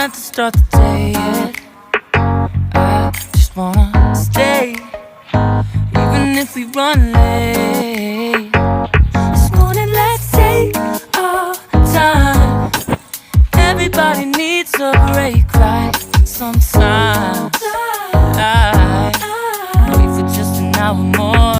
have to start the day yet. I just wanna stay, even if we run late. This morning, let's take our time. Everybody needs a break, right? Sometimes